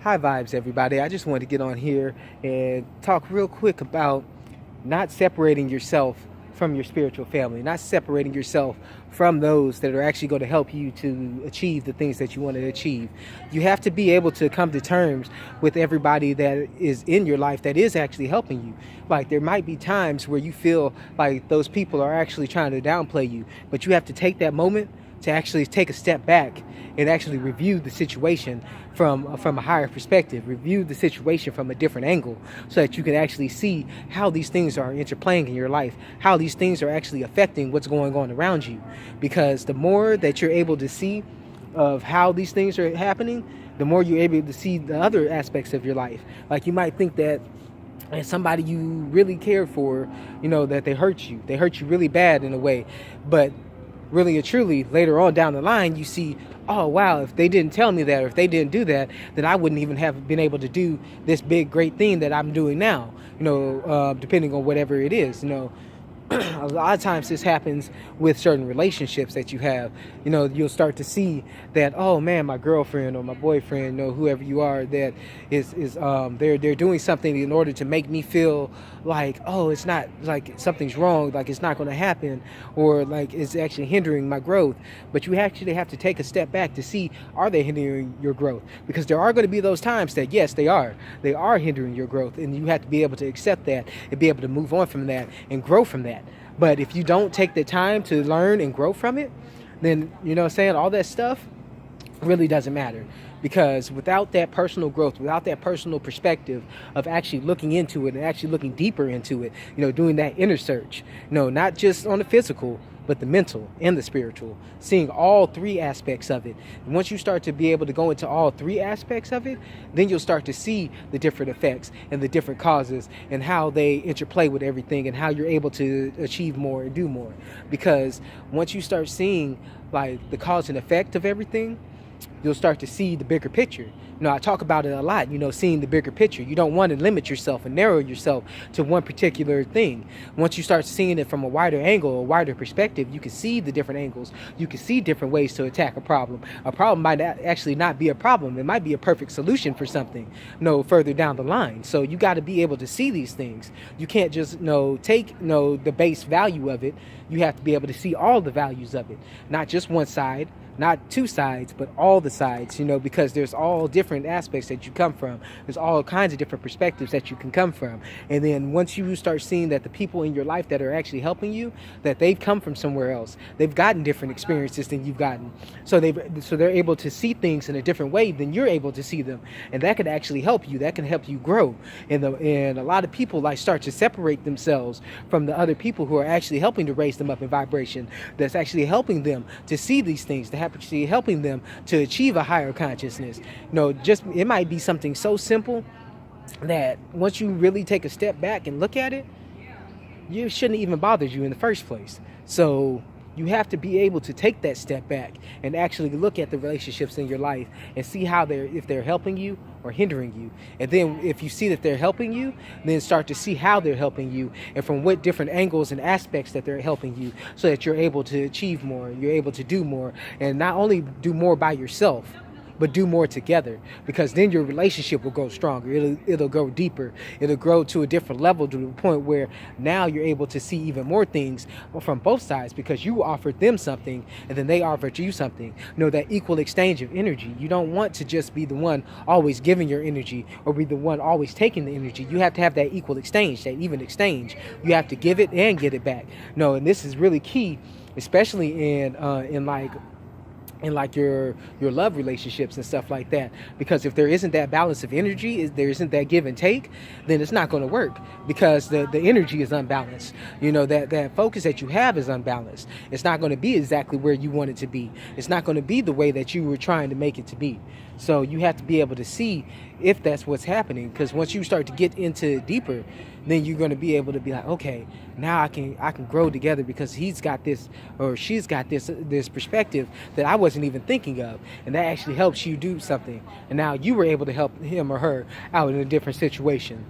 High vibes, everybody. I just wanted to get on here and talk real quick about not separating yourself from your spiritual family, not separating yourself from those that are actually going to help you to achieve the things that you want to achieve. You have to be able to come to terms with everybody that is in your life that is actually helping you. Like, there might be times where you feel like those people are actually trying to downplay you, but you have to take that moment to actually take a step back and actually review the situation from a higher perspective, review the situation from a different angle, so that you can actually see how these things are interplaying in your life, how these things are actually affecting what's going on around you. Because the more that you're able to see of how these things are happening, the more you're able to see the other aspects of your life. Like, you might think that and somebody you really cared for, that they hurt you really bad in a way, but really and truly, later on down the line, you see, oh wow, if they didn't tell me that, or if they didn't do that, then I wouldn't even have been able to do this big great thing that I'm doing now. Depending on whatever it is. A lot of times this happens with certain relationships that you have. You'll start to see that, oh man, my girlfriend or my boyfriend, whoever you are, that is they're doing something in order to make me feel like, oh, it's not like something's wrong, like it's not going to happen, or like it's actually hindering my growth. But you actually have to take a step back to see, are they hindering your growth? Because there are going to be those times that, yes, they are hindering your growth, and you have to be able to accept that and be able to move on from that and grow from that. But if you don't take the time to learn and grow from it, then, all that stuff really doesn't matter. Because without that personal growth, without that personal perspective of actually looking into it and actually looking deeper into it, doing that inner search, not just on the physical, but the mental and the spiritual, seeing all three aspects of it. And once you start to be able to go into all three aspects of it, then you'll start to see the different effects and the different causes and how they interplay with everything and how you're able to achieve more and do more. Because once you start seeing like the cause and effect of everything, you'll start to see the bigger picture. I talk about it a lot, seeing the bigger picture. You don't want to limit yourself and narrow yourself to one particular thing. Once you start seeing it from a wider angle, a wider perspective, you can see the different angles. You can see different ways to attack a problem. A problem might actually not be a problem. It might be a perfect solution for something, further down the line. So you got to be able to see these things. You can't just, take, the base value of it. You have to be able to see all the values of it, not just one side, not two sides, but all the sides, because there's all different aspects that you come from. There's all kinds of different perspectives that you can come from. And then once you start seeing that the people in your life that are actually helping you, that they've come from somewhere else, they've gotten different experiences than you've gotten. So they're able to see things in a different way than you're able to see them. And that can actually help you. That can help you grow. And a lot of people start to separate themselves from the other people who are actually helping to raise them up in vibration. That's actually helping them to see these things, to actually helping them to achieve a higher consciousness. It might be something so simple that once you really take a step back and look at it, you shouldn't even bother you in the first place. So you have to be able to take that step back and actually look at the relationships in your life and see if they're helping you or hindering you. And then if you see that they're helping you, then start to see how they're helping you and from what different angles and aspects that they're helping you, so that you're able to achieve more, you're able to do more, and not only do more by yourself, but do more together, because then your relationship will grow stronger. It'll go deeper. It'll grow to a different level, to the point where now you're able to see even more things from both sides, because you offered them something and then they offered you something. That equal exchange of energy. You don't want to just be the one always giving your energy or be the one always taking the energy. You have to have that equal exchange, that even exchange. You have to give it and get it back. And this is really key, especially in your love relationships and stuff like that. Because if there isn't that balance of energy, if there isn't that give and take, then it's not going to work, because the energy is unbalanced. That focus that you have is unbalanced. It's not going to be exactly where you want it to be. It's not going to be the way that you were trying to make it to be. So you have to be able to see if that's what's happening, because once you start to get into deeper, then you're going to be able to be like, okay, now I can grow together, because he's got this or she's got this perspective that I wasn't even thinking of, and that actually helps you do something. And now you were able to help him or her out in a different situation,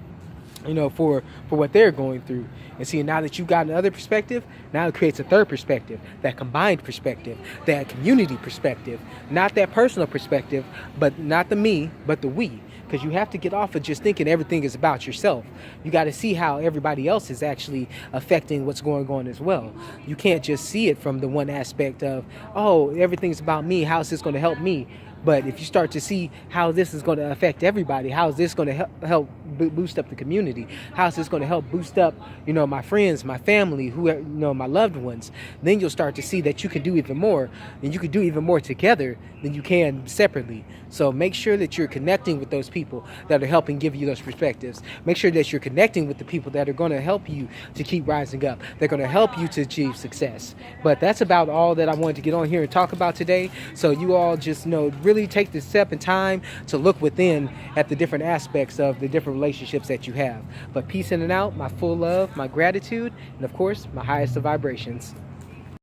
for what they're going through. And see, now that you've got another perspective, now it creates a third perspective, that combined perspective, that community perspective, not that personal perspective, but not the me, but the we. because you have to get off of just thinking everything is about yourself. You got to see how everybody else is actually affecting what's going on as well. You can't just see it from the one aspect of, oh, everything's about me, how's this going to help me? But if you start to see how this is going to affect everybody, how is this going to help boost up the community? How is this going to help boost up, my friends, my family, my loved ones? Then you'll start to see that you can do even more, and you can do even more together than you can separately. So make sure that you're connecting with those people that are helping give you those perspectives. Make sure that you're connecting with the people that are going to help you to keep rising up. They're going to help you to achieve success. But that's about all that I wanted to get on here and talk about today. So you all just really take the step and time to look within at the different aspects of the different relationships that you have. But peace in and out, my full love, my gratitude, and of course, my highest of vibrations.